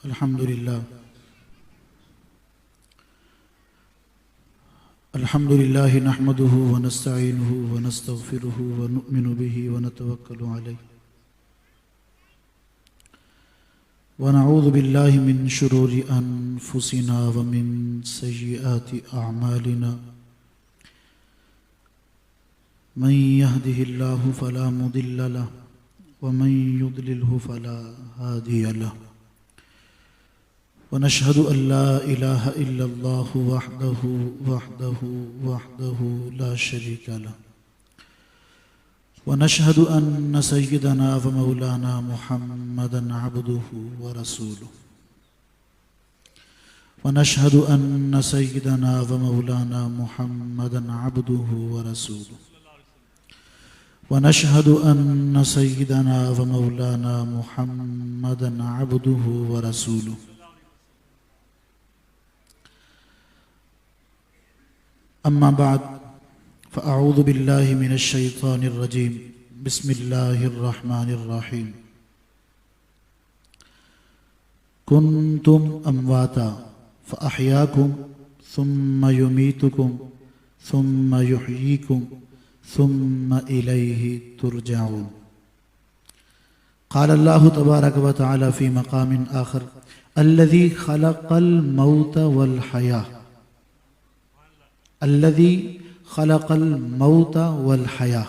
अल्हम्दुलिल्लाह नहमदुहु व नस्तईनुहु व नस्तगफिरुहु व नु'मिनु बिही व नतवक्कलु अलैहि व नऊज़ु बिल्लाहि मिन शुरूरि अनफुसिना व मिन सय्यिआति अअमालिना मन यहदिहिल्लाहु फला मुदिल्ल लहु व मन युद्लिलहु फला हादिय लहु वनशहदु अल्ला इलाहा इल्लल्लाहु वहदहु ला शरीका लहु वनशहदु अन्न सय्यदना व मौलाना मुहम्मदन अब्दुहु व रसूलुहु वनशहदु अन्न सय्यदना व मौलाना मुहम्मदन अब्दुहु व रसूलुहु वनशहदु अन्न सय्यदना व मौलाना मुहम्मदन अब्दुहु व रसूलुहु अम्मा बाद फ़अऊज़ु बिल्लाहि मिनश शैतानिर रजीम बिस्मिल्लाहिर रहमानिर रहीम कुन्तुम अम्वाता फ़अहयाकुम सुम्मा युमीतुकुम सुम्मा युहयीकुम सुम्मा इलैहि तुरजऊन। क़ाल अल्लाहु तबारक व तआला फ़ी मक़ामिन आख़र अल्लज़ी ख़लक़ल मौत वल हया अल्लज़ी ख़लक़ल मौत वल हया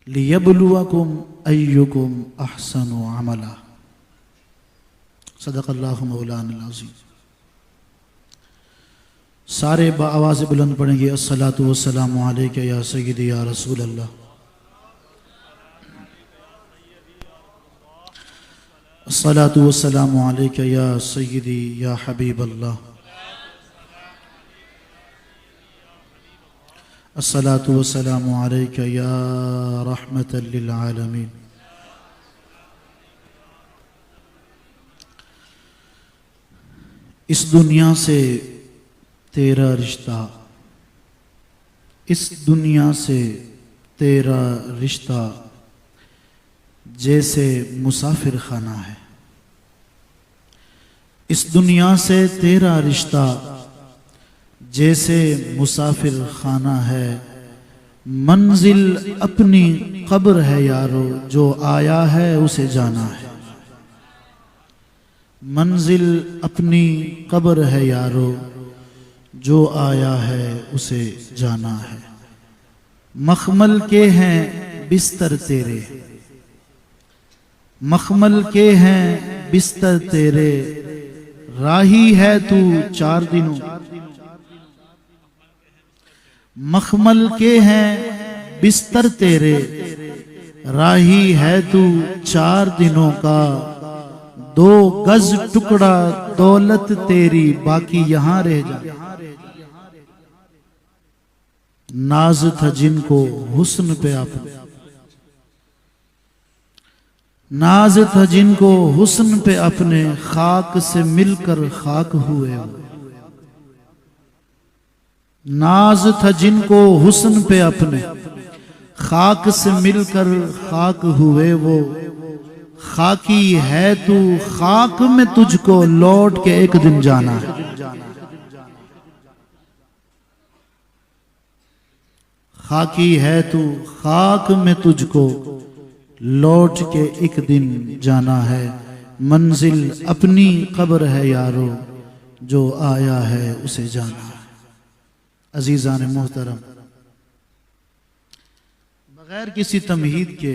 लियब्लुवकुम अय्युकुम अहसनु अमला। सदक़ल्लाहु मौलाना अज़ीम। सारे बाआवाज़ बुलंद पढ़ेंगे अस्सलातु वस्सलामु अलैका या सय्यदी या रसूल अल्लाह। अस्सलातु वस्सलामु अलैका या सय्यदी या हबीब अल्लाह। अस्सलातु वस्सलामु अलैका या रहमतल लिल आलमीन। इस दुनिया से तेरा रिश्ता, इस दुनिया से तेरा रिश्ता जैसे मुसाफिर खाना है। इस दुनिया से तेरा रिश्ता जैसे मुसाफिर खाना है। मंजिल अपनी कब्र है यारो, जो आया है उसे जाना है। मंजिल अपनी कब्र है यारो, जो आया है उसे जाना है। मखमल के हैं बिस्तर तेरे, मखमल के हैं बिस्तर तेरे, राही है तू 4 दिनों। मखमल के हैं बिस्तर तेरे, राही है तू 4 दिनों का। 2 गज टुकड़ा दौलत तेरी, बाकी यहां रह जा। नाज था जिनको हुस्न पे अपने, नाज था जिनको हुस्न पे अपने, खाक से मिलकर खाक हुए वो। नाज था जिनको हुस्न पे अपने, खाक से मिलकर खाक हुए वो। खाकी है तू, खाक में तुझको लौट के एक दिन जाना है। खाकी है तू, खाक में तुझको लौट के एक दिन जाना है। मंजिल अपनी कब्र है यारो, जो आया है उसे जाना है। अजीज़ान मोहतरम, बगैर किसी तमहीद के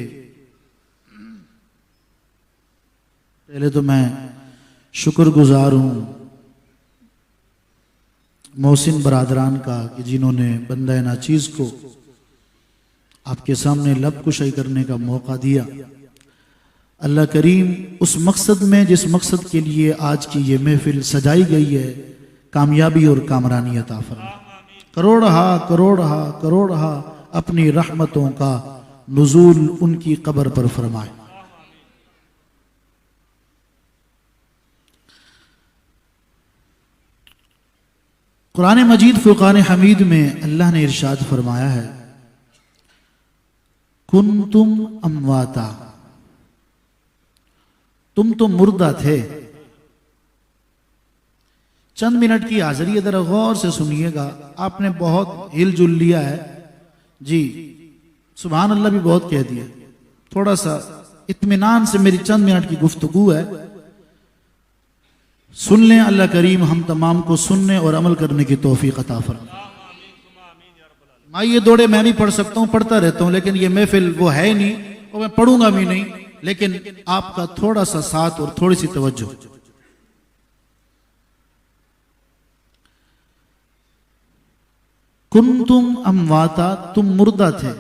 पहले तो मैं शुक्रगुजार हूँ मोहसिन बरादरान का कि जिन्होंने बंदा नाचीज़ को आपके सामने लब कुशाई करने का मौका दिया। अल्लाह करीम उस मकसद में, जिस मकसद के लिए आज की ये महफिल सजाई गई है, कामयाबी और कामरानी अता फरमाए। करोड़हा अपनी रहमतों का नुज़ूल उनकी कब्र पर फरमाए। कुरान मजीद फुरकान हमीद में अल्लाह ने इरशाद फरमाया है, कुन्तुम अम्वाता तुम तो मुर्दा थे। चंद मिनट की हाजिरी जरा गौर से सुनिएगा, आपने बहुत हिलजुल लिया है जी, सुभान अल्लाह भी बहुत कह दिया, थोड़ा सा इत्मीनान से मेरी चंद मिनट की गुफ्तगू है, सुन लें। अल्लाह करीम हम तमाम को सुनने और अमल करने की तौफीक अता फरमाए। माँ ये दौड़े मैं भी पढ़ सकता हूँ, पढ़ता रहता हूँ, लेकिन ये महफिल वो है नहीं और मैं पढ़ूंगा भी नहीं, लेकिन आपका थोड़ा सा साथ और थोड़ी सी तवज्जो। कुंतुम अमवाता, तुम मुर्दा थे,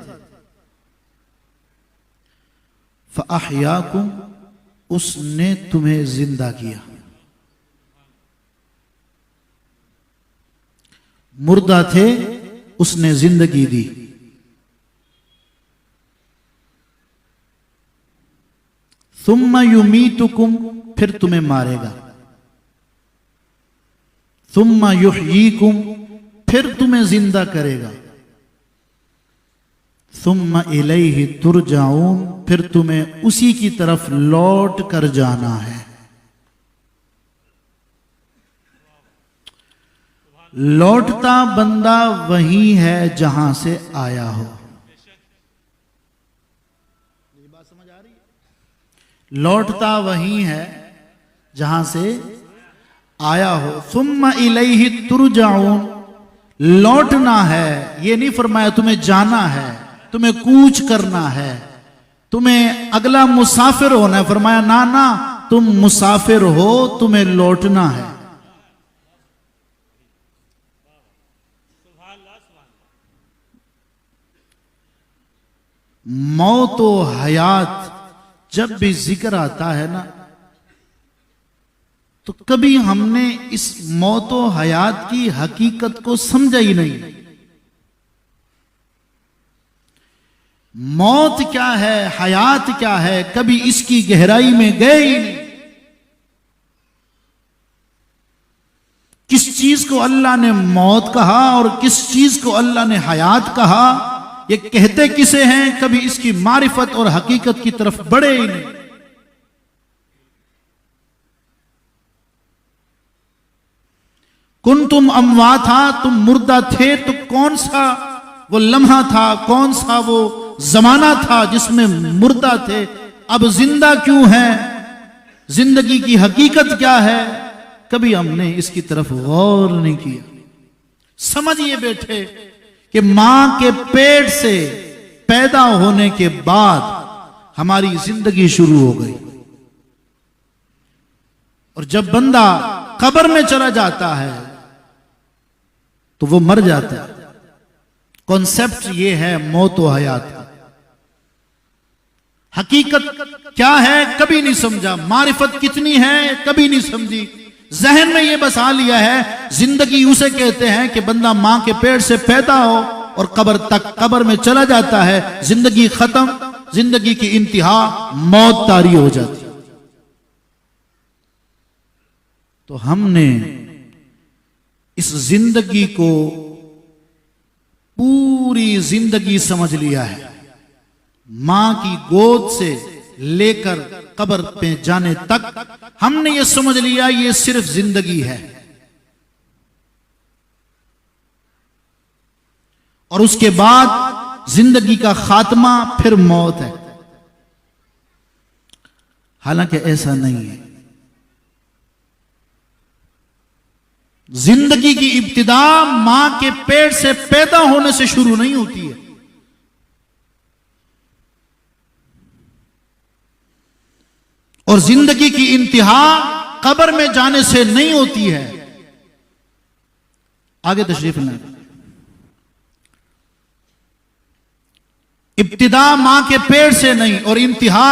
फ़अहयाकुम, उसने तुम्हें जिंदा किया। मुर्दा थे, उसने जिंदगी दी। सुम्मा युमीतुकुम, फिर तुम्हें मारेगा। सुम्मा युहयीकुम, फिर तुम्हें जिंदा करेगा। सुम्मा इलैहि तुरजाऊन, फिर तुम्हें उसी की तरफ लौट कर जाना है। लौटता बंदा वही है जहां से आया हो। मेरी बात समझ आ रही है? लौटता वही है जहां से आया हो। सुम्मा इलैहि तुरजाऊन, लौटना है, ये नहीं फरमाया तुम्हें जाना है, तुम्हें कूच करना है, तुम्हें अगला मुसाफिर होना है। फरमाया ना ना, तुम मुसाफिर हो, तुम्हें लौटना है। मौत व हयात जब भी जिक्र आता है ना, तो कभी हमने इस मौत व हयात की हकीकत को समझा ही नहीं। मौत क्या है, हयात क्या है, कभी इसकी गहराई में गए ही नहीं। किस चीज को अल्लाह ने मौत कहा और किस चीज को अल्लाह ने हयात कहा, ये कहते किसे हैं, कभी इसकी मारिफत और हकीकत की तरफ बढ़े ही नहीं। कुंतुम अमवाता, तुम मुर्दा थे, तो कौन सा वो लम्हा था, कौन सा वो जमाना था जिसमें मुर्दा थे, अब जिंदा क्यों है, जिंदगी की हकीकत क्या है, कभी हमने इसकी तरफ गौर नहीं किया। समझिए बेटे कि मां के पेट से पैदा होने के बाद हमारी जिंदगी शुरू हो गई, और जब बंदा कब्र में चला जाता है तो वो मर जाता है। कॉन्सेप्ट ये है मौत व हयात का। हकीकत क्या है कभी नहीं समझा, मारिफत कितनी है कभी नहीं समझी। जहन में ये बसा लिया है जिंदगी उसे कहते हैं कि बंदा मां के पेट से पैदा हो और कब्र तक, कब्र में चला जाता है, जिंदगी खत्म, जिंदगी की इंतहा मौत तारी हो जाती। तो हमने इस जिंदगी को पूरी जिंदगी समझ लिया है। मां की गोद से लेकर कब्र पे जाने तक हमने ये समझ लिया ये सिर्फ जिंदगी है, और उसके बाद जिंदगी का खात्मा फिर मौत है। हालांकि ऐसा नहीं है। जिंदगी की इब्तिदा मां के पेट से पैदा होने से शुरू नहीं होती है। और जिंदगी की इंतहा कब्र में जाने से नहीं होती है। आगे तशरीफ लें। इब्तिदा मां के पेट से नहीं और इंतहा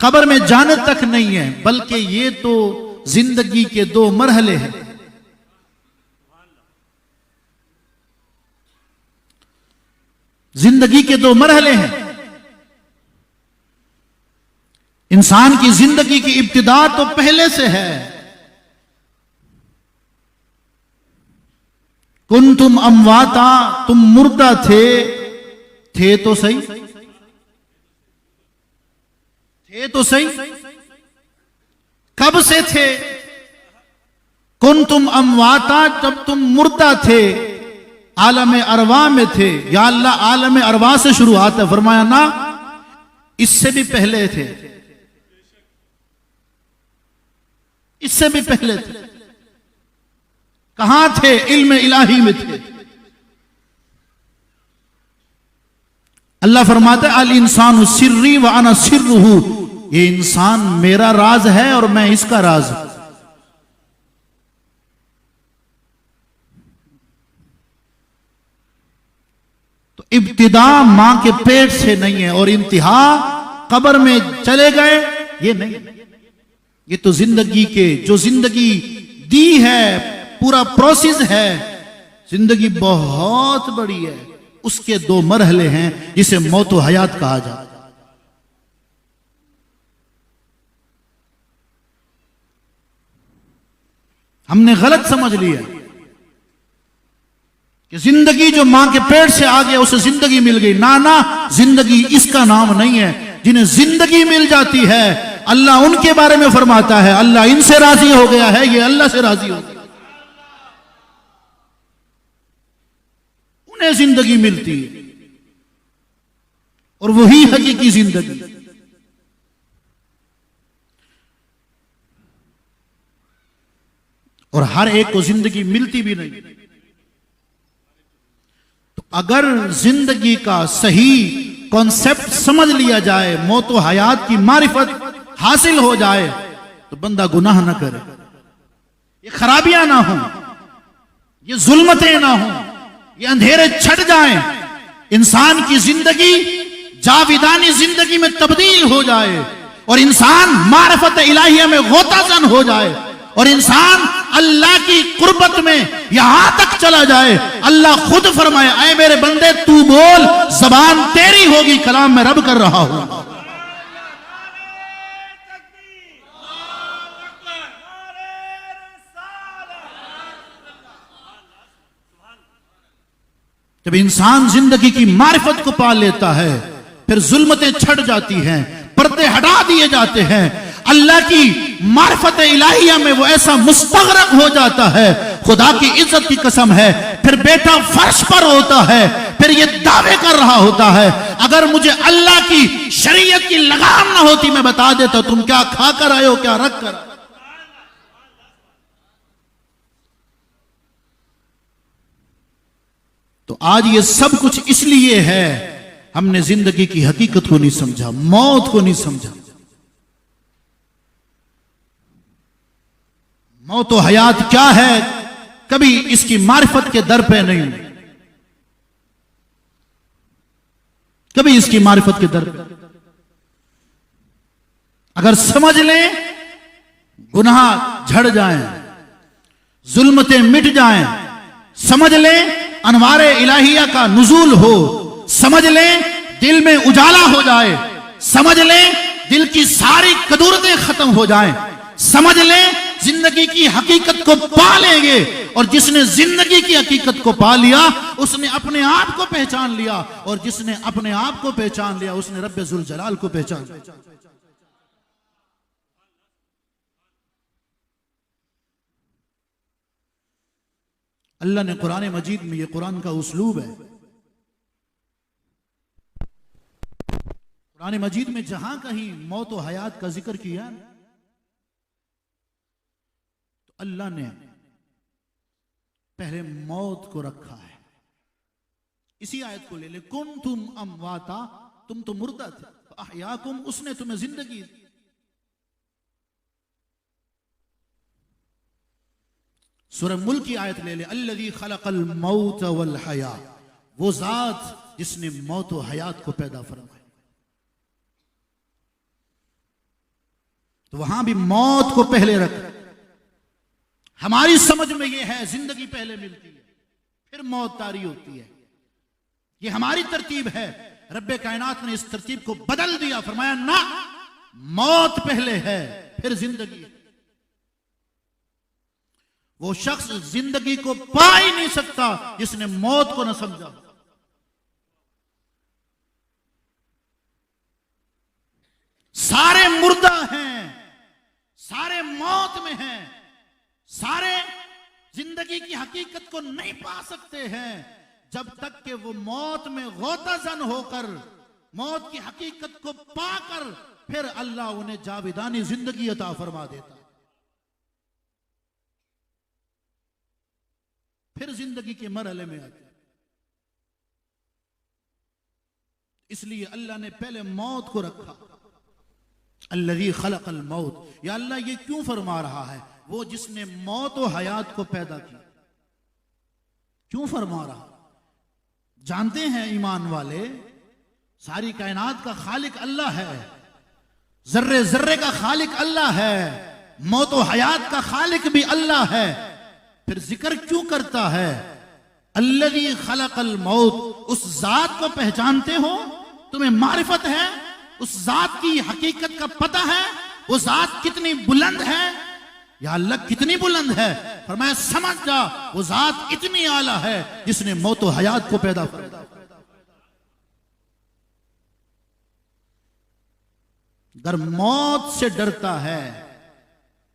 कब्र में जाने तक नहीं है, बल्कि ये तो जिंदगी के दो मरहले हैं। जिंदगी के दो मरहले हैं। इंसान की जिंदगी की इब्तिदा तो पहले से है। कुंतुम अमवाता, तुम मुर्दा थे तो सही, थे तो सही, कब से थे? कुंतुम अमवाता, जब तुम मुर्दा थे, आलम अरवा में थे। या अल्लाह, आलम अरवा से शुरुआत है। फरमाया ना, इससे भी पहले थे, इससे भी पहले थे। कहां थे? इल्म इलाही में थे। अल्लाह फरमाता है, अल इंसानु सिर्री व अना सिर्रुहु, ये इंसान मेरा राज है और मैं इसका राज हूं। तो इब्तिदा मां के पेट से नहीं है और इंतहा कब्र में चले गए, ये नहीं। ये तो जिंदगी के, जो जिंदगी दी है, पूरा प्रोसेस है। जिंदगी बहुत बड़ी है, उसके दो मरहले हैं जिसे मौत व हयात कहा जाता है। हमने गलत समझ लिया कि जिंदगी जो मां के पेट से आ गया उसे जिंदगी मिल गई। ना ना, जिंदगी इसका नाम नहीं है। जिन्हें जिंदगी मिल जाती है, अल्लाह उनके बारे में फरमाता है, अल्लाह इनसे राजी हो गया है, ये अल्लाह से राजी हो गया, उन्हें जिंदगी मिलती है और वही हकीकी जिंदगी। और हर एक को जिंदगी मिलती भी नहीं। तो अगर जिंदगी का सही कॉन्सेप्ट समझ लिया जाए, मौत व हयात की मारिफत हासिल हो जाए, तो बंदा गुनाह ना करे, ये खराबियां ना हो, ये जुल्मतें ना हो, ये अंधेरे छट जाएं, इंसान की जिंदगी जाविदानी जिंदगी में तब्दील हो जाए और इंसान मारिफत इलाहिया में गोताजन हो जाए और इंसान अल्लाह की कुर्बत में यहां तक चला जाए। अल्लाह खुद फरमाए, ऐ मेरे बंदे तू बोल, जबान तेरी होगी, कलाम मैं रब कर रहा हूं। जब इंसान जिंदगी की मारिफत को पा लेता है, फिर जुल्मतें छट जाती हैं, पर्दे हटा दिए जाते हैं, अल्लाह की मारिफत इलाहिया में वो ऐसा मुस्तगरक हो जाता है, खुदा की इज्जत की कसम है। फिर बेटा फर्श पर होता है, फिर ये दावे कर रहा होता है, अगर मुझे अल्लाह की शरीयत की लगाम ना होती, मैं बता देता तुम क्या खा कर आए हो, क्या रख कर। तो आज ये सब कुछ इसलिए है, हमने जिंदगी की हकीकत को नहीं समझा, मौत को नहीं समझा। मौत व हयात क्या है, कभी इसकी मारिफत के दर पे नहीं, कभी इसकी मारिफत के दर पे। अगर समझ लें, गुनाह झड़ जाएं, जुल्मतें मिट जाएं, समझ लें अनवारे इलाहिया का नुजूल हो, समझ लें दिल में उजाला हो जाए, समझ लें दिल की सारी कदूरतें खत्म हो जाएं, समझ लें जिंदगी की हकीकत को पा लेंगे। और जिसने जिंदगी की हकीकत को पा लिया, उसने अपने आप को पहचान लिया, और जिसने अपने आप को पहचान लिया, उसने रब्बे जुल जलाल को पहचान लिया। अल्लाह ने कुरान मजीद में, ये कुरान का उस्लूब है, कुरान मजीद में जहां कहीं मौत व हयात का जिक्र किया, तो अल्लाह ने पहले मौत को रखा है। इसी आयत को ले ले, कुंतुम अमवाता, तुम तो मुर्दा थे, अहयाकुम, उसने तुम्हें जिंदगी दी। सूरह मुल्क की आयत ले ले, अल्लज़ी खलक़ल मौत वल हया, वो जात जिसने मौत व हयात को पैदा फरमाया। तो वहां भी मौत को पहले रख। हमारी समझ में यह है जिंदगी पहले मिलती है, फिर मौत तारी होती है, ये हमारी तरतीब है। रब्बे कायनात ने इस तरतीब को बदल दिया, फरमाया ना, मौत पहले है फिर जिंदगी है। वो शख्स जिंदगी को पा ही नहीं सकता जिसने मौत को न समझा। सारे मुर्दा हैं, सारे मौत में हैं, सारे जिंदगी की हकीकत को नहीं पा सकते हैं जब तक कि वो मौत में गोताजन होकर मौत की हकीकत को पाकर फिर अल्लाह उन्हें जाविदानी जिंदगी अता फरमा देता है। फिर जिंदगी के मरहले में आते। इसलिए अल्लाह ने पहले मौत को रखा। अल्लज़ी खलक़ल मौत, या अल्लाह ये क्यों फरमा रहा है? वो जिसने मौत और हयात को पैदा किया। क्यों फरमा रहा? जानते हैं ईमान वाले, सारी कायनात का खालिक अल्लाह है, जर्रे जर्रे का खालिक अल्लाह है, मौत और हयात का खालिक भी अल्लाह है। फिर जिक्र क्यों करता है? अल्लज़ी खलक़ल मौत, उस जात को पहचानते हो? तुम्हें मारिफत है? उस जात की हकीकत का पता है? वो जात कितनी बुलंद है? या अल्लाह कितनी बुलंद है? फरमाया समझ जा, वो जात इतनी आला है जिसने मौत और हयात को पैदा किया। अगर मौत से डरता है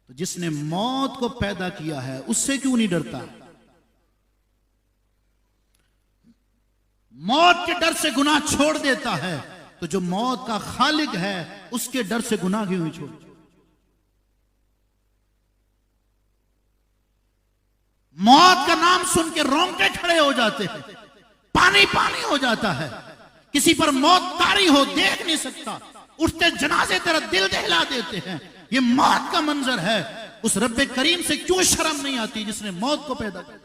तो जिसने मौत को पैदा किया है उससे क्यों नहीं डरता? मौत के डर से गुनाह छोड़ देता है तो जो मौत का खालिक है उसके डर से गुनाह क्यों नहीं छोड़? मौत का नाम सुन के रोंगटे खड़े हो जाते हैं, पानी पानी हो जाता है। किसी पर मौत तारी हो, देख नहीं सकता, उठते जनाजे तेरा दिल दहला देते हैं। ये मौत का मंजर है। उस रब्बे करीम से क्यों शर्म नहीं आती जिसने मौत को पैदा किया?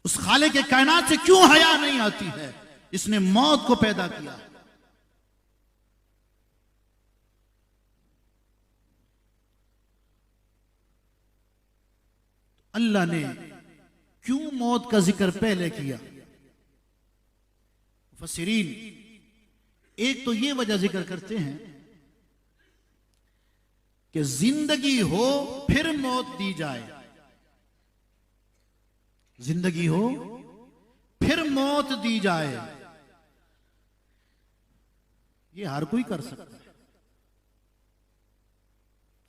उस खाले के कायनात से क्यों हया नहीं आती है जिसने मौत को पैदा किया? अल्लाह ने क्यों मौत का जिक्र पहले किया? मुफस्सिरीन एक तो ये वजह जिक्र करते हैं कि जिंदगी हो फिर मौत दी जाए, जिंदगी हो फिर मौत दी जाए, ये हर कोई कर सकता है।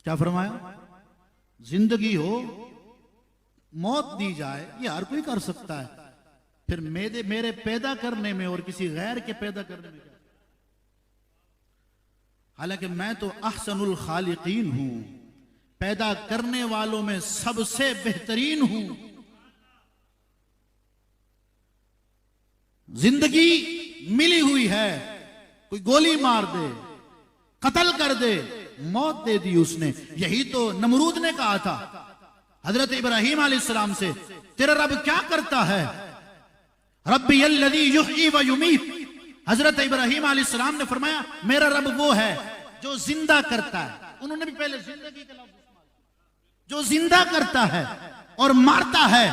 क्या फरमाया? जिंदगी हो मौत दी जाए, ये हर कोई कर सकता है। फिर मेरे पैदा करने में और किसी गैर के पैदा करने में, हालांकि मैं तो अहसनुल खालिकीन हूं, पैदा करने वालों में सबसे बेहतरीन हूं। जिंदगी मिली हुई है, कोई गोली मार दे, कत्ल कर दे, मौत दे दी उसने। यही तो नमरूद ने कहा था हजरत इब्राहिम अलैहिस्सलाम से, तेरा रब क्या करता है? रब्बी अल्लज़ी युहयी व युमीत। हजरत इब्राहिम अलैहिस्सलाम ने फरमाया मेरा रब वो है जो जिंदा करता है। उन्होंने भी पहले जिंदगी का लफ्ज़ इस्तेमाल, जो जिंदा करता है और मारता है।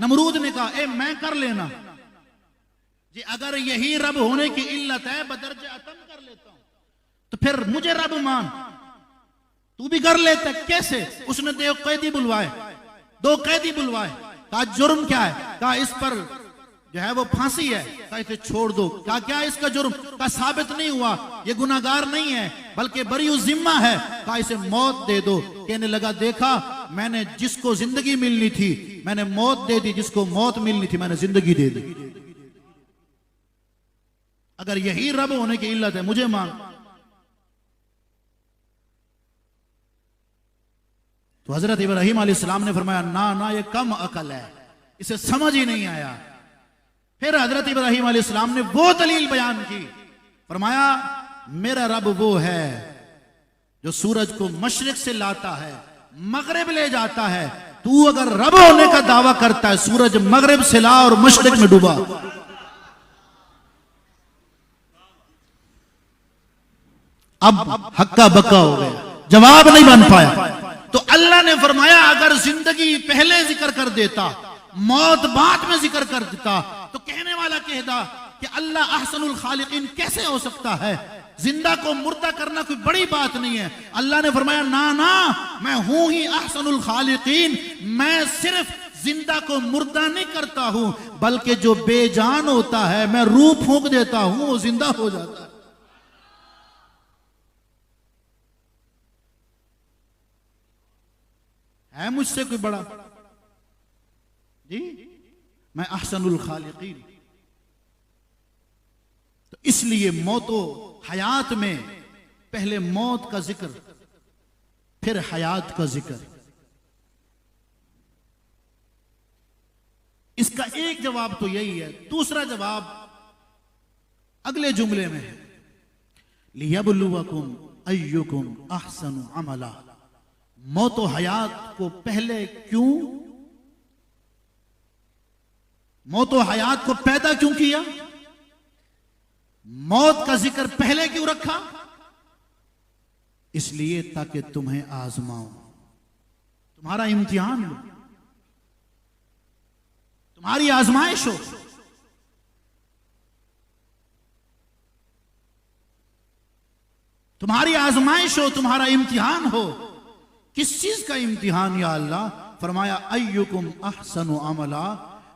नमरूद ने कहा ए मैं कर लेना जी, अगर यही रब होने की इल्लत है बदरजे अतम कर लेता हूं, तो फिर मुझे रब मान, तू भी कर लेता। कैसे? उसने दो कैदी बुलवाए, दो कैदी बुलवाए, कहा जुर्म क्या है? कहा इस पर जो है वो फांसी है। कहा इसे छोड़ दो। कहा क्या इसका जुर्म? कहा साबित नहीं हुआ, ये गुनाहगार नहीं है बल्कि बरीउ जिम्मा है। कहा इसे मौत दे दो। कहने लगा देखा, मैंने जिसको जिंदगी मिलनी थी मैंने मौत दे दी, जिसको मौत मिलनी थी मैंने जिंदगी दे दी। अगर यही रब होने की इल्लत है मुझे मान। तो हजरत इब्राहिम अलैहिस्सलाम ने फरमाया ना ना, ये कम अकल है, इसे समझ ही नहीं आया। फिर हजरत इब्राहिम अलैहिस्सलाम ने वो दलील बयान की, फरमाया मेरा रब वो है जो सूरज को मशरिक से लाता है, मगरिब ले जाता है। तू अगर रब होने का दावा करता है, सूरज मगरिब से ला और मशरिक में डूबा। अब हक्का बक्का हो गया, जवाब नहीं बन पाया। तो अल्लाह ने फरमाया अगर जिंदगी पहले जिक्र कर देता, मौत बाद में जिक्र कर देता, तो कहने वाला कहता कि अल्लाह अहसनुल खालिकीन कैसे हो सकता है? जिंदा को मुर्दा करना कोई बड़ी बात नहीं है। अल्लाह ने फरमाया ना ना, मैं हूं ही अहसनुल खालिकीन। मैं सिर्फ जिंदा को मुर्दा नहीं करता हूं, बल्कि जो बेजान होता है मैं रूह फूंक देता हूं, वो जिंदा हो जाता है। है मुझसे कोई बड़ा? जी, मैं अहसनुल खालिकीन। तो इसलिए मौतो हयात में पहले मौत का जिक्र, फिर हयात का जिक्र। इसका एक जवाब तो यही है। दूसरा जवाब अगले जुमले में है, लियबलुवकुम अय्युकुम अहसनु अमला। मौतो हयात को पहले क्यों, मौतो हयात को पैदा क्यों किया, मौत का जिक्र पहले क्यों रखा? इसलिए ताकि तुम्हें आजमाओ, तुम्हारा इम्तिहान हो, तुम्हारी आजमाइश हो। तुम्हारी आजमाइश हो, तुम्हारा इम्तिहान हो। किस चीज का इम्तिहान या अल्लाह? फरमाया अय्युकुम अहसनु अमला,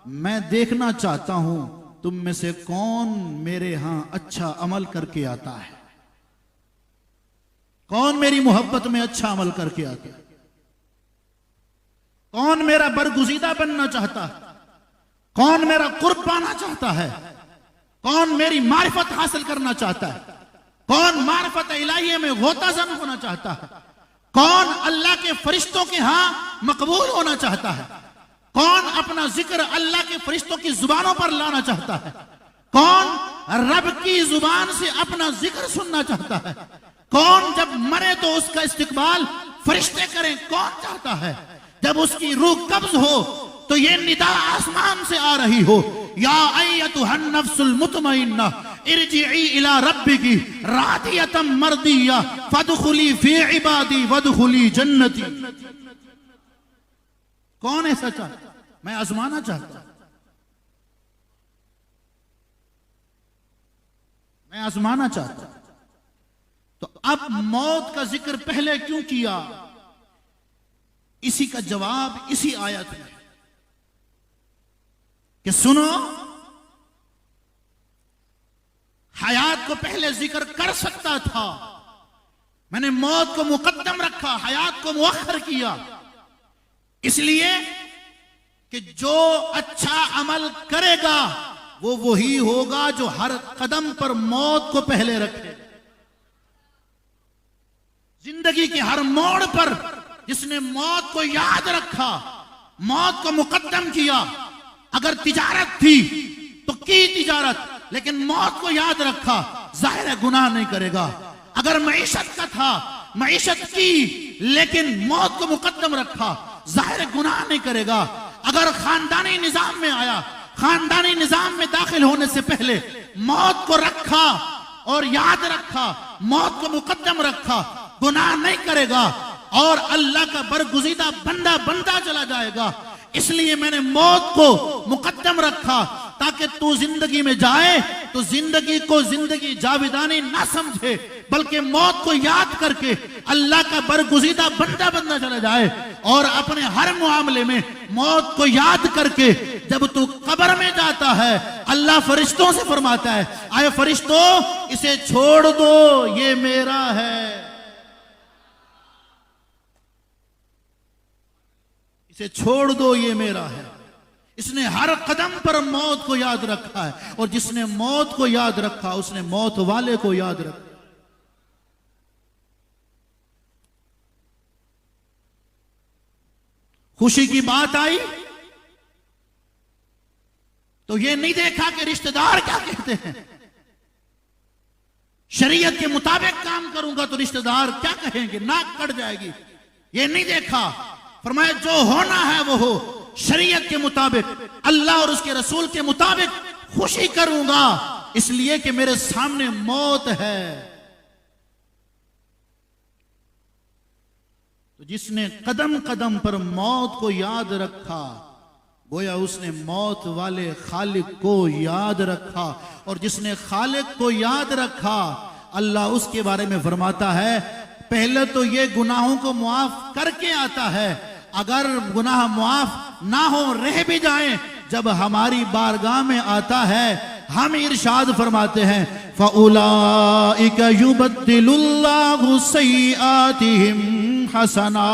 मैं देखना चाहता हूं तुम में से कौन मेरे यहां अच्छा अमल करके आता है, कौन मेरी मोहब्बत में अच्छा अमल करके आता है, कौन मेरा बरगुजीदा बनना चाहता है, कौन मेरा कुर्ब पाना चाहता है, कौन मेरी मारिफत हासिल करना चाहता है, कौन मारिफत इलाहिया में गोताज़न होना चाहता है, कौन अल्लाह के फरिश्तों के यहां मकबूल होना चाहता है, कौन अपना जिक्र अल्लाह के फरिश्तों की जुबानों पर लाना चाहता है, कौन रब की जुबान से अपना जिक्र सुनना चाहता है, कौन जब मरे तो उसका इस्तिकबाल फरिश्ते करें, कौन चाहता है जब उसकी रूह कब्ज हो तो ये निदा आसमान से आ रही हो, या अय्यतुहन नफ्सुल मुतमइन्ना इरजिई इला रब्बिकी रादियतम मर्दिया फदखुली फी इबादी वदखुली जन्नती। कौन ऐसा चाहता? मैं आजमाना चाहता, मैं आजमाना चाहता। तो अब मौत का जिक्र पहले क्यों किया? इसी का जवाब इसी आयत में कि सुनो, हयात को पहले जिक्र कर सकता था, मैंने मौत को मुकद्दम रखा, हयात को मुअख्खर किया, इसलिए कि जो अच्छा अमल करेगा वो वही होगा जो हर कदम पर मौत को पहले रखे। जिंदगी के हर मोड़ पर जिसने मौत को याद रखा, मौत को मुकद्दम किया, अगर तिजारत थी तो की तिजारत, लेकिन मौत को याद रखा, जाहिर है गुनाह नहीं करेगा। अगर मईशत का था, मईशत की लेकिन मौत को मुकद्दम रखा, जाहिर है गुनाह नहीं करेगा। अगर खानदानी निजाम में आया, खानदानी निजाम में दाखिल होने से पहले मौत को रखा और याद रखा, मौत को मुकद्दम रखा, गुनाह नहीं करेगा और अल्लाह का बरगुजीदा बंदा बनता चला जाएगा। इसलिए मैंने मौत को मुकद्दम रखा ताकि तू जिंदगी में जाए तो जिंदगी को जिंदगी जाविदानी ना समझे, बल्कि मौत को याद करके अल्लाह का बरगुजीदा बंदा बनता चला जाए और अपने हर मामले में मौत को याद करके जब तू कब्र में जाता है, अल्लाह फरिश्तों से फरमाता है, आए फरिश्तों इसे छोड़ दो, ये मेरा है, इसे छोड़ दो, ये मेरा है। इसने हर कदम पर मौत को याद रखा है और जिसने मौत को याद रखा उसने मौत वाले को याद रखा। खुशी की बात आई तो ये नहीं देखा कि रिश्तेदार क्या कहते हैं, शरीयत के मुताबिक काम करूंगा तो रिश्तेदार क्या कहेंगे, नाक कट जाएगी, ये नहीं देखा। फरमाया जो होना है वो हो, शरीयत के मुताबिक, अल्लाह और उसके रसूल के मुताबिक खुशी करूंगा, इसलिए कि मेरे सामने मौत है। तो जिसने कदम कदम पर मौत को याद रखा, गोया उसने मौत वाले खालिक को याद रखा, और जिसने खालिक को याद रखा अल्लाह उसके बारे में फरमाता है पहले तो ये गुनाहों को मुआफ करके आता है, अगर गुनाह मुआफ ना हो रह भी जाएं, जब हमारी बारगाह में आता है हम इरशाद फरमाते हैं फउलाइका युबद्दिलुल्लाहु सय्यिआतिहिम हसना।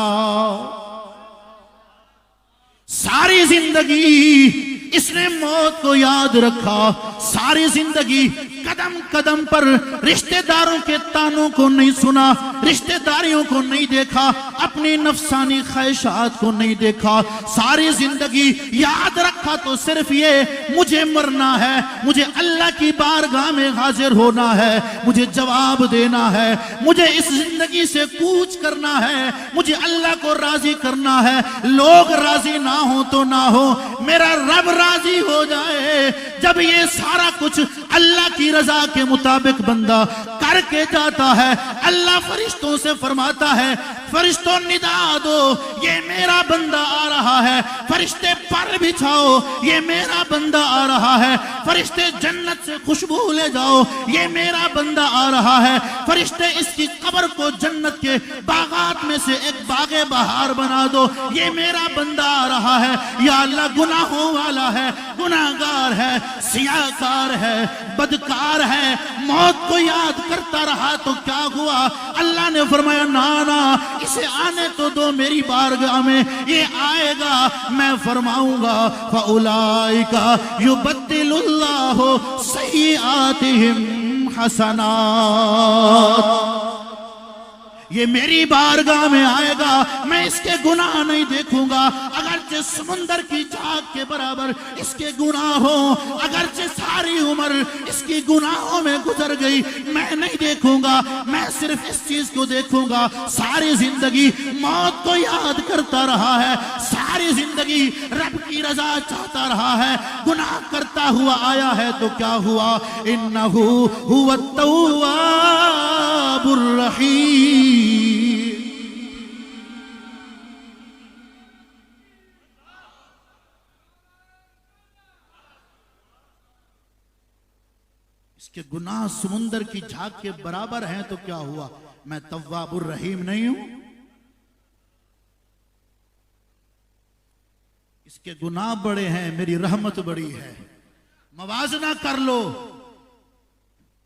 सारी जिंदगी इसने मौत को याद रखा, सारी जिंदगी कदम कदम पर रिश्तेदारों के तानों को नहीं सुना, रिश्तेदारियों को नहीं देखा, अपनी नफसानी ख्वाहिशात को नहीं देखा, सारी जिंदगी याद रखा तो सिर्फ ये मुझे मरना है, मुझे अल्लाह की बारगाह में हाजिर होना है, मुझे जवाब देना है, मुझे इस जिंदगी से कूच करना है, मुझे अल्लाह को राजी करना है। लोग राजी ना हो तो ना हो, मेरा रब राजी हो जाए। जब ये सारा कुछ अल्लाह की रजा के मुताबिक बंदा करके जाता है, अल्लाह फरिश्तों से फरमाता है, फरिश्तों निदा दो, ये मेरा बंदा आ रहा है, फरिश्ते पर बिछाओ, ये मेरा बंदा आ रहा है, फरिश्ते जन्नत से खुशबू ले जाओ, ये मेरा बंदा आ रहा है, फरिश्ते इसकी कब्र को जन्नत के बागात में से एक बागे बहार बना दो, ये मेरा बंदा आ रहा है। या अल्लाह गुनाहों वाला है, गुनाहगार है, सियाकार है, बदकार है, मौत को याद करता रहा तो क्या हुआ? अल्लाह ने फरमाया ना ना, इसे आने तो दो मेरी बारगाह में, ये आएगा, मैं फरमाऊंगा फउलाइका युबद्दिलुल्लाहु सय्यिआतिहिम हसनात, ये मेरी बारगाह में आएगा, मैं इसके गुनाह नहीं देखूंगा, अगरचे समुंदर की झाग के बराबर इसके गुनाह हो, अगरचे सारी उम्र इसकी गुनाहों में गुजर गई, मैं नहीं देखूंगा, मैं सिर्फ इस चीज को देखूंगा, सारी जिंदगी मौत को याद करता रहा है, सारी जिंदगी रब की रजा चाहता रहा है, गुनाह करता हुआ आया है तो क्या हुआ? इन्नहु हुवत तव्वाबुर रहीम। इसके गुनाह समुंदर की झाग के बराबर हैं तो क्या हुआ? मैं तव्वाबुर रहीम नहीं हूं? इसके गुनाह बड़े हैं, मेरी रहमत बड़ी है, मवाजना कर लो।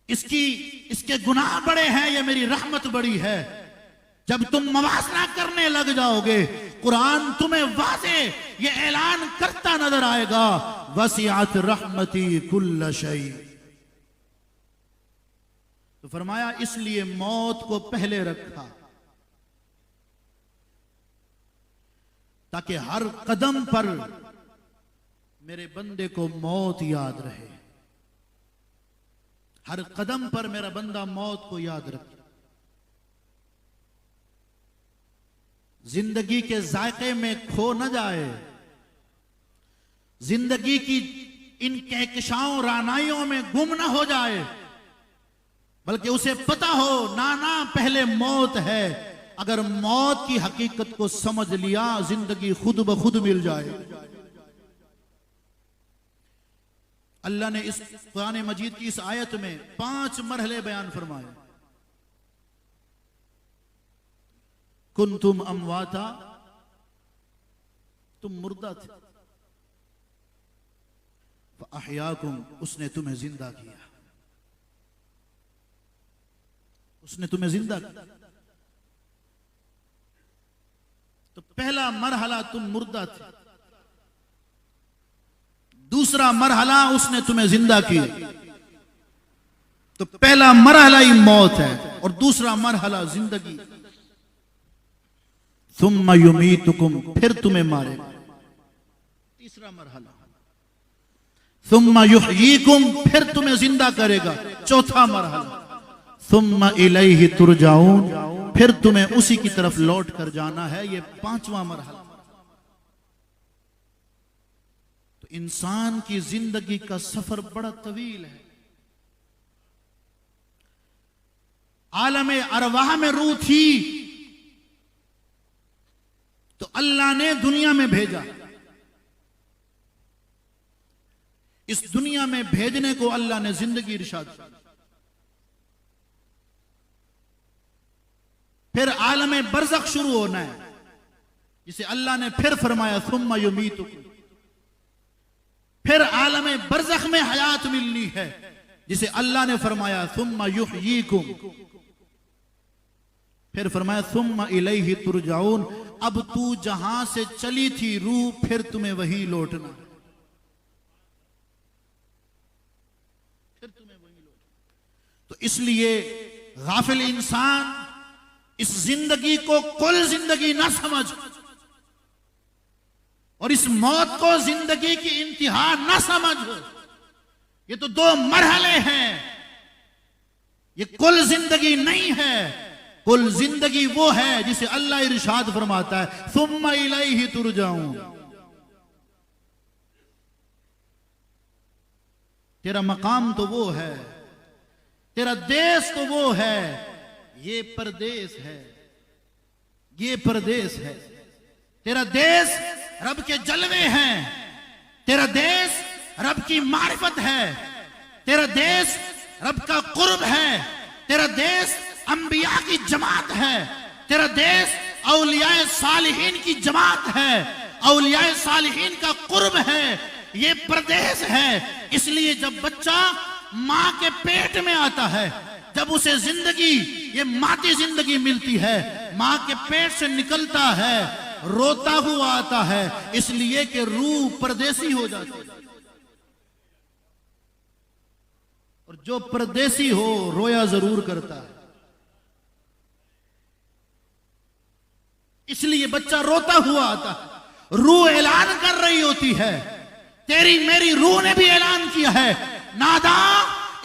इसके गुनाह बड़े हैं, ये मेरी रहमत बड़ी है। जब तुम मवाजना करने लग जाओगे, कुरान तुम्हें वाज़े ये ऐलान करता नजर आएगा, वसिअत रहमती कुल्ल शै। तो फरमाया इसलिए मौत को पहले रखा, ताकि हर कदम पर मेरे बंदे को मौत याद रहे, हर कदम पर मेरा बंदा मौत को याद रखे, जिंदगी के जायके में खो न जाए, जिंदगी की इन कहकशाओं रानाइयों में गुम न हो जाए, बल्कि उसे पता हो ना पहले मौत है। अगर मौत की हकीकत को समझ लिया, जिंदगी खुद ब खुद मिल जाए। अल्लाह ने इस कुरान मजीद की इस आयत में 5 मरहले बयान फरमाए। कुंतुम अमवाता, तुम मुर्दा थे, फअहयाकुम, उसने तुम्हें जिंदा किया, उसने तुम्हें जिंदा किया। तो पहला मरहला तुम मुर्दा थे, दूसरा मरहला उसने तुम्हें जिंदा किया। तो पहला मरहला ही मौत है और दूसरा मरहला जिंदगी। सुम्मा युमीतुकुम, फिर तुम्हें मारेगा, तीसरा मरहला। सुम्मा युहयीकुम, फिर तुम्हें जिंदा करेगा, चौथा मरहला। सुम्मा इलैहि तुरजाऊन, फिर तुम्हें उसी की तरफ लौट कर जाना है, ये 5वां मरहला। तो इंसान की जिंदगी का सफर बड़ा तवील है। आलमे अरवाह में रूह थी तो अल्लाह ने दुनिया में भेजा, इस दुनिया में भेजने को अल्लाह ने जिंदगी इरशाद की। फिर आलमे बरज़ख शुरू होना है, जिसे अल्लाह ने फिर फरमाया सुम्मा युमीतुकुम। फिर आलमे बरज़ख में हयात मिलनी है, जिसे अल्लाह ने फरमाया सुम्मा युहयीकुम। फिर फरमाया सुम्मा इलैहि तुरजाऊन, अब तू जहां से चली थी रूह, फिर तुम्हें वही लौटना, फिर तुम्हें वही लौटना। तो इसलिए गाफिल इंसान इस जिंदगी को कुल जिंदगी ना समझ और इस मौत को जिंदगी की इंतहा ना समझ। ये तो दो मरहले हैं, ये कुल जिंदगी नहीं है। कुल जिंदगी वो है जिसे अल्लाह इरशाद फरमाता है सुम्मा इलैहि तुरजाऊन। तेरा मकाम तो वो है, तेरा देश तो वो है, ये परदेश है, ये परदेश है। तेरा देश रब के जलवे हैं, तेरा देश रब की मारिफत है, तेरा देश रब का कुर्ब है, तेरा देश अंबिया की जमात है, तेरा देश औलियाए सालिहीन की जमात है, औलियाए सालिहीन का कुर्ब है, ये प्रदेश है। इसलिए जब बच्चा मां के पेट में आता है, जब उसे जिंदगी, ये माती जिंदगी मिलती है, मां के पेट से निकलता है, रोता हुआ आता है, इसलिए कि रूह परदेसी हो जाती है। और जो परदेसी हो रोया जरूर करता है, इसलिए बच्चा रोता हुआ आता है। रूह ऐलान कर रही होती है, तेरी मेरी रूह ने भी ऐलान किया है, नादा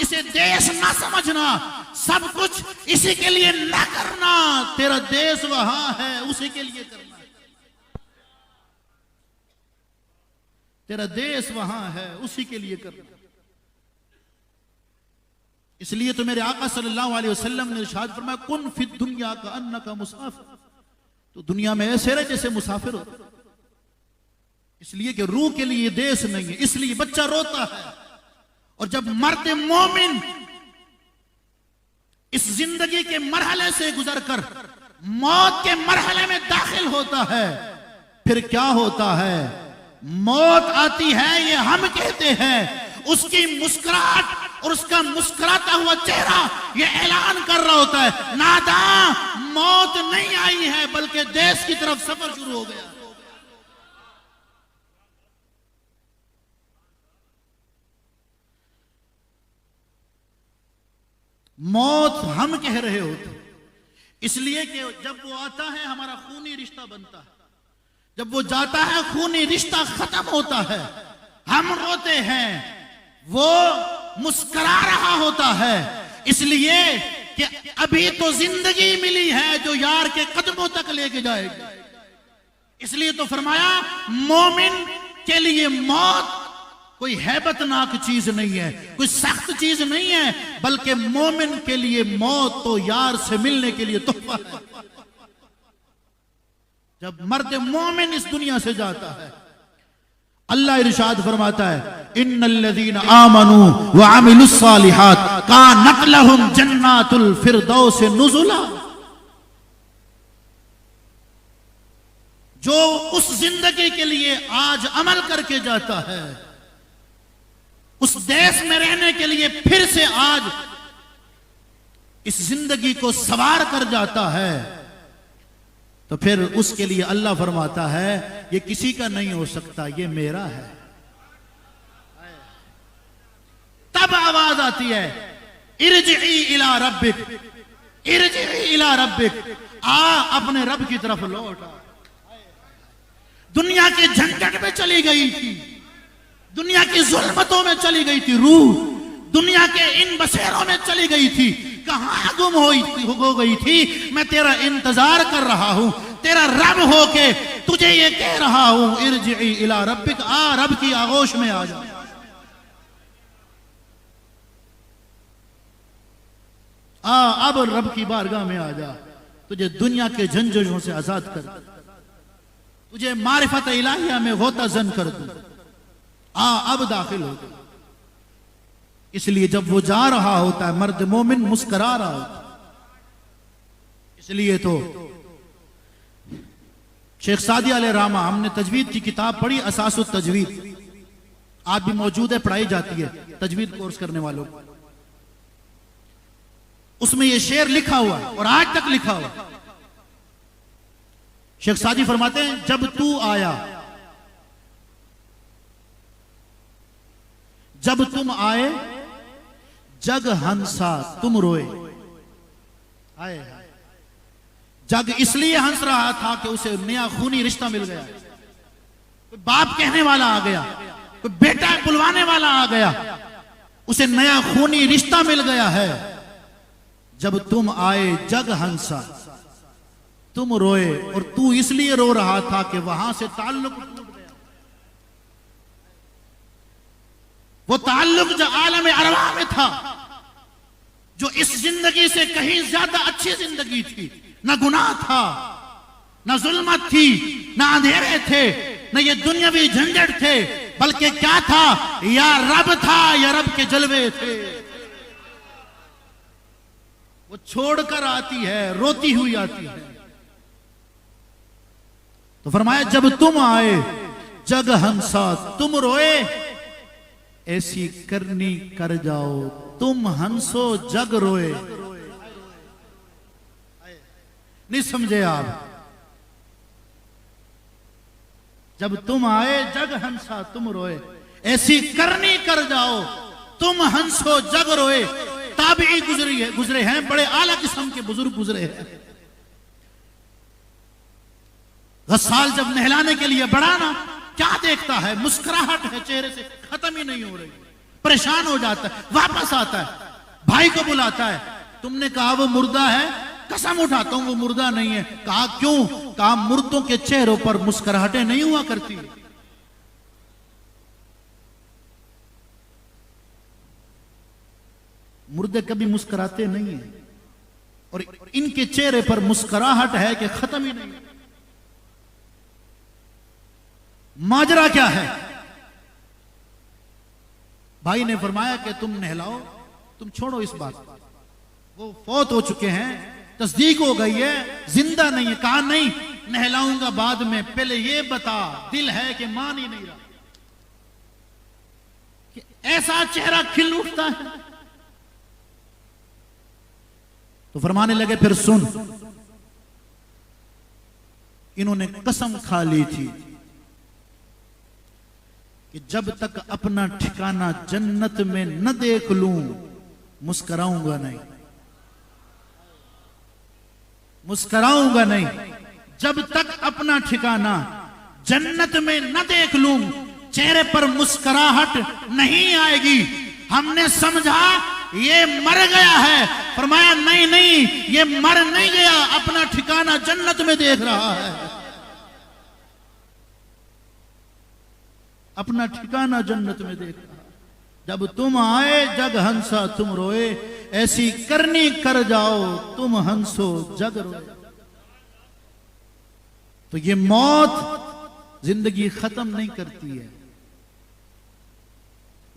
इसे देश ना समझना, सब कुछ इसी के लिए ना करना, तेरा देश वहां है, उसी के लिए करना, तेरा देश वहां है, उसी के लिए करना। इसलिए तो मेरे आका सल्लल्लाहु अलैहि वसल्लम ने इरशाद फरमाया कुन फिद दुनिया का अन्नका मुसाफिर, तो दुनिया में ऐसे रहे जैसे मुसाफिर हो। इसलिए कि रूह के लिए देश नहीं है, इसलिए बच्चा रोता है। और जब मर्द मोमिन इस जिंदगी के मरहले से गुजरकर मौत के मरहले में दाखिल होता है, फिर क्या होता है? मौत आती है, ये हम कहते हैं, उसकी मुस्कुराहट और उसका मुस्कुराता हुआ चेहरा ये ऐलान कर रहा होता है, नादा मौत नहीं आई है, बल्कि देश की तरफ सफर शुरू हो गया। मौत हम कह रहे होते, इसलिए कि जब वो आता है हमारा खूनी रिश्ता बनता है, जब वो जाता है खूनी रिश्ता खत्म होता है, हम रोते हैं, वो मुस्कुरा रहा होता है, इसलिए कि अभी तो जिंदगी मिली है जो यार के कदमों तक लेके जाएगी। इसलिए तो फरमाया मोमिन के लिए मौत कोई हैबतनाक चीज नहीं है, कोई सख्त चीज नहीं है, बल्कि मोमिन के लिए मौत तो यार से मिलने के लिए तोहफा है। जब मर्द मोमिन इस दुनिया से जाता है, अल्लाह इरशाद फरमाता है इन्नल्लज़ीना आमनू व अमिलुस्सालिहात कानत लहुम जन्नातुल फिरदौस नुज़ुला। जो उस जिंदगी के लिए आज अमल करके जाता है, उस देश में रहने के लिए फिर से आज इस जिंदगी को सवार कर जाता है, तो फिर उसके लिए अल्लाह फरमाता है ये किसी का नहीं हो सकता, ये मेरा है। तब आवाज आती है इरजिई इला रब्बिक, इरजिई इला रब्बिक, आ अपने रब की तरफ लौट आ। दुनिया के झंझट में चली गई थी, दुनिया की जुल्मतों में चली गई थी रूह, दुनिया के इन बसेरों में चली गई थी, कहां गुम हो गई थी। मैं तेरा इंतजार कर रहा हूं, तेरा रब होके तुझे ये कह रहा हूं इरजिई इला रब्बिक, आ रब की आगोश में आ जा, आ अब रब की बारगाह में आ जा, तुझे दुनिया के झंझटों से आजाद कर, तुझे मारिफत इलाहिया में होता जन कर दूं, आ अब दाखिल हो। इसलिए जब वो जा रहा होता है मर्द मोमिन मुस्कुरा रहा होता है। इसलिए तो शेख सादी अलैहि रहमा, हमने तजवीद की किताब पढ़ी असासुत तजवीद, आज भी मौजूद है, पढ़ाई जाती है तजवीद कोर्स करने वालों को। उसमें ये शेर लिखा हुआ है और आज तक लिखा हुआ, शेख सादी फरमाते हैं, जब तू आया, जब तुम आए, जग हंसा तुम रोए। आए जग इसलिए हंस रहा था कि उसे नया खूनी रिश्ता मिल गया, कोई बाप कहने वाला आ गया, कोई बेटा बुलवाने वाला आ गया, उसे नया खूनी रिश्ता मिल गया है। जब तुम आए जग हंसा तुम रोए, और तू इसलिए रो रहा था कि वहां से ताल्लुक टूट गया, वो ताल्लुक जो आलम अरवा में था, जो इस जिंदगी से कहीं ज्यादा अच्छी जिंदगी थी, ना गुनाह था, ना जुल्मत थी, ना अंधेरे थे, ना ये दुनियावी झंझट थे, बल्कि क्या था, या रब था या रब के जलवे थे। वो छोड़कर आती है, रोती हुई आती है। तो फरमाया, जब तुम आए जग हंसा तुम रोए, ऐसी करनी कर जाओ तुम हंसो जग रोए। नहीं समझे आप? जब तुम आए जग हंसा तुम रोए, ऐसी करनी कर जाओ तुम हंसो जग रोए। ताबी गुजरे हैं, बड़े आला किस्म के बुजुर्ग गुजरे हैं। गस्साल जब नहलाने के लिए बढ़ा ना, क्या देखता है, मुस्कुराहट है चेहरे से, खत्म ही नहीं हो रही, परेशान हो जाता है, वापस आता है, भाई को बुलाता है, तुमने कहा वो मुर्दा है, कसम उठाता हूं वो मुर्दा नहीं है। कहा क्यों? कहा मुर्दों के चेहरों पर मुस्कुराहटें नहीं हुआ करती। मुर्दे कभी मुस्कुराते नहीं है, और इनके चेहरे पर मुस्कुराहट है कि खत्म ही नहीं। माजरा क्या है? भाई ने फरमाया कि तुम नहलाओ, तुम छोड़ो इस बात को, वो फौत हो चुके हैं, तस्दीक हो गई है, जिंदा नहीं है। कहा नहीं, नहलाऊंगा बाद में, पहले ये बता दिल है कि मान ही नहीं रहा, कि ऐसा चेहरा खिल उठता है। तो फरमाने लगे, फिर सुन, इन्होंने कसम खा ली थी कि जब तक अपना ठिकाना जन्नत में न देख लूं मुस्कुराऊंगा नहीं, मुस्कुराऊंगा नहीं। जब तक अपना ठिकाना जन्नत में न देख लूं, चेहरे पर मुस्कुराहट नहीं आएगी। हमने समझा ये मर गया है, फरमाया नहीं नहीं, ये मर नहीं गया, अपना ठिकाना जन्नत में देख रहा है, अपना ठिकाना जन्नत में देख रहा। जब तुम आए जग हंसा तुम रोए, ऐसी करनी कर जाओ तुम हंसो जग रोए। तो ये मौत जिंदगी खत्म नहीं करती है,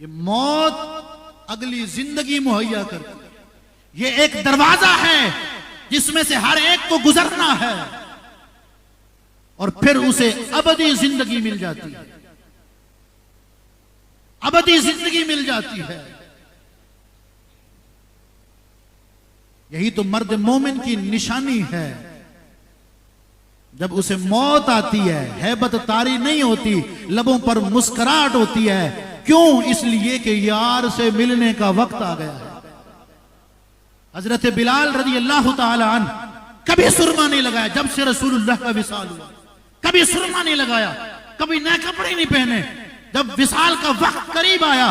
ये मौत अगली जिंदगी मुहैया करती है। ये एक दरवाजा है जिसमें से हर एक को गुजरना है, और फिर उसे अबदी जिंदगी मिल जाती है, अबदी जिंदगी मिल जाती है। यही तो मर्द मोमिन की निशानी है। जब उसे मौत आती है, हैबत तारी नहीं होती, लबों पर मुस्कुराहट होती है। क्यों? इसलिए कि यार से मिलने का वक्त आ गया है। हजरत बिलाल रज़ी अल्लाह ताला अन्हु कभी सुरमा नहीं लगाया जब से रसूलुल्लाह का विसाल हुआ, कभी सुरमा नहीं लगाया, कभी नए कपड़े नहीं पहने। जब विसाल का वक्त करीब आया,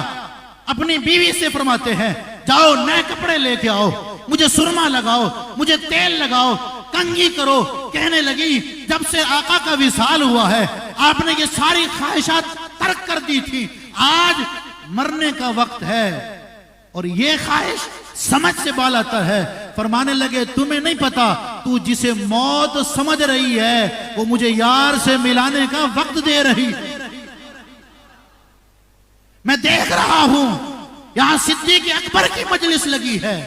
अपनी बीवी से फरमाते हैं, जाओ नए कपड़े लेके आओ, मुझे सुरमा लगाओ, मुझे तेल लगाओ, कंघी करो। कहने लगी, जब से आका का विसाल हुआ है, आपने ये सारी ख्वाहिशात तर्क कर दी थी, आज मरने का वक्त है, और ये ख्वाहिश समझ से बालातर है। फरमाने लगे, तुम्हें नहीं पता, तू जिसे मौत समझ रही है, वो मुझे यार से मिलाने का वक्त दे रही। मैं देख रहा हूं यहां सिद्दीक़ अकबर की मजलिस लगी है,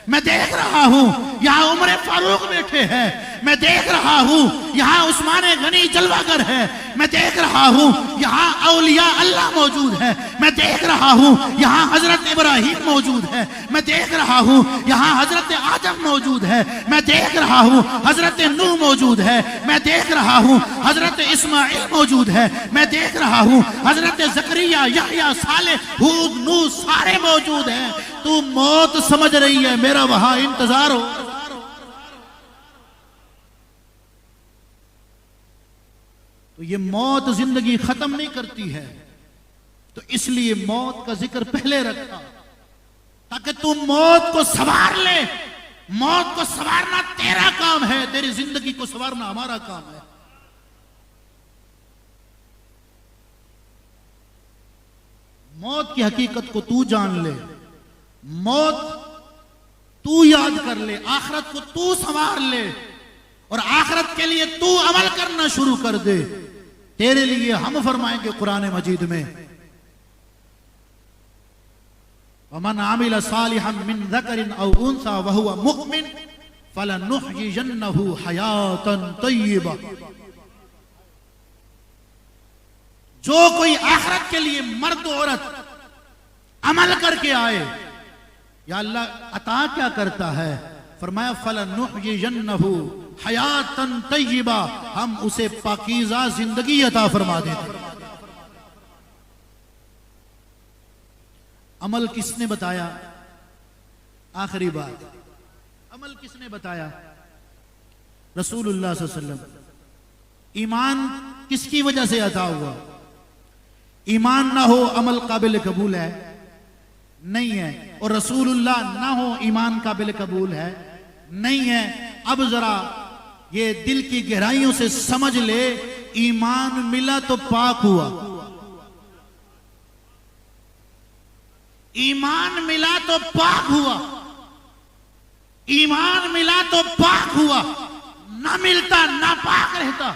मैं देख रहा हूं यहाँ उमर फारूक बैठे हैं, मैं देख रहा हूं यहाँ उस्मान गनी जलवागर है, मैं देख रहा हूं यहाँ औलिया अल्लाह मौजूद है, मैं देख रहा हूं यहाँ हजरत इब्राहिम मौजूद है, मैं देख रहा हूं यहाँ हजरत आदम मौजूद है, मैं देख रहा हूं हजरत नूह मौजूद है, मैं देख रहा हूं हजरत इस्माइल मौजूद है, मैं देख रहा हूं हजरत जकरिया यहया सालेह हूद नूह सारे मौजूद हैं। तू मौत समझ रही है, मेरा वहां इंतजार हो। तो ये मौत जिंदगी खत्म नहीं करती है, तो इसलिए मौत का जिक्र पहले रखा ताकि तू मौत को संवार ले। मौत को संवारना तेरा काम है, तेरी जिंदगी को संवारना हमारा काम है। मौत की हकीकत को तू जान ले, मौत तू याद कर ले, आखिरत को तू संवार ले और आखिरत के लिए तू अमल करना शुरू कर दे। तेरे लिए हम फरमाएंगे कुरान मजीद में, वमन आमिल सालिहन मिन ज़करिन औ उन्सा वहुवा मुमिन फलनुहयियन्नहु हयातन तय्यिबा। जो कोई आखिरत के लिए मर्द औरत अमल करके आए, या अल्लाह अता क्या करता है, फरमाया फलनुहयियन्नहु हयातन तय्यिबा, हम उसे पाकीज़ा जिंदगी अता फरमा देते। अमल किसने बताया? आखिरी बात, अमल किसने बताया? रसूलुल्लाह सल्लल्लाहु अलैहि वसल्लम। ईमान किसकी वजह से अता हुआ? ईमान ना हो अमल काबिल कबूल है? नहीं है। और रसूलुल्लाह ना हो ईमान काबिल कबूल है? नहीं है। अब जरा ये दिल की गहराइयों से समझ ले, ईमान मिला तो पाक हुआ, ईमान मिला तो पाक हुआ, ईमान मिला तो पाक हुआ, ना मिलता ना पाक रहता।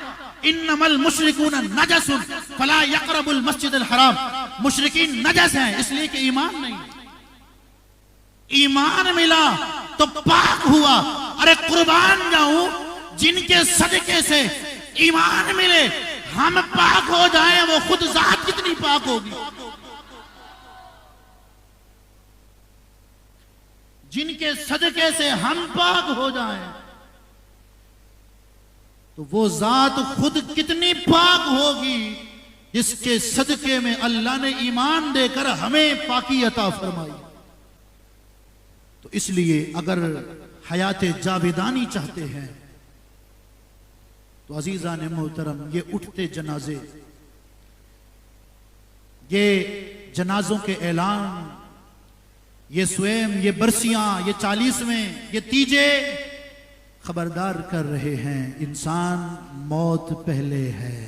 इन्नमल मुशरिकून नजसुन फला यक़रबुल मस्जिदल हराम। मुशरिकीन नजस हैं इसलिए कि ईमान नहीं। ईमान मिला तो पाक हुआ। अरे कुर्बान जाऊं जिनके सदके से ईमान मिले, हम पाक हो जाएं, वो खुद जात कितनी पाक होगी। जिनके सदके से हम पाक हो जाएं तो वो जात खुद कितनी पाक होगी जिसके सदके में अल्लाह ने ईमान देकर हमें पाकी अता फरमाई। तो इसलिए अगर हयात जावेदानी चाहते हैं तो अजीजा ने मोहतरम, ये उठते जनाजे, ये जनाजों के ऐलान, ये स्वयं, ये बरसियां, ये 40वें, ये तीजे खबरदार कर रहे हैं, इंसान मौत पहले है।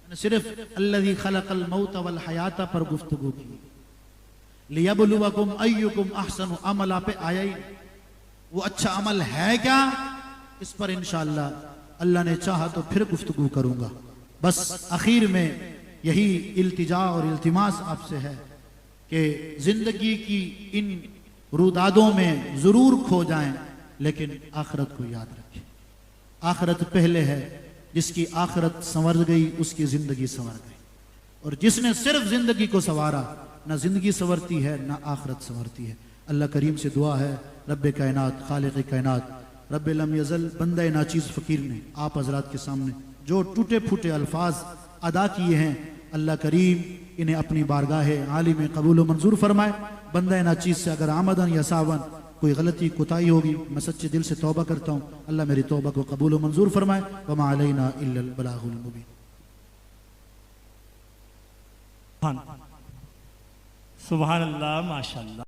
मैंने सिर्फ अल्लज़ी खलक़ल मौत वल हयाता पर गुफ्तगू की, लियब्लुवकुम अय्युकुम अहसनु अमला पे आया ही। वो अच्छा अमल है क्या, इस पर इंशाअल्लाह अल्लाह ने चाहा तो फिर गुफ्तगू करूंगा। बस आखिर में यही इल्तिजा और इल्तिमास आपसे है कि जिंदगी की इन रुदादों में जरूर खो जाएं, लेकिन आखिरत को याद रखें। आखिरत पहले है, जिसकी आखिरत संवर गई उसकी जिंदगी संवर गई, और जिसने सिर्फ जिंदगी को संवारा, ना जिंदगी संवरती है ना आखिरत संवरती है। अल्लाह करीम से दुआ है, रब्बे कायनात खालिक़े कायनात रब्बे लम यज़ल बंदे नाचीज़ फ़कीर ने आप हज़रात के सामने जो टूटे फूटे अल्फाज अदा किए हैं, अल्लाह करीम इन्हें अपनी बारगाह आली में कबूल मंजूर फरमाए। बंदा नाचीज़ से अगर आमदन या सावन कोई गलती कोताही होगी, मैं सच्चे दिल से तौबा करता हूँ, अल्लाह मेरी तौबा को कबूल मंजूर फरमाए। वमा अलैना इल्लल बलागुल मुबीन। सुभान अल्लाह, माशाअल्लाह।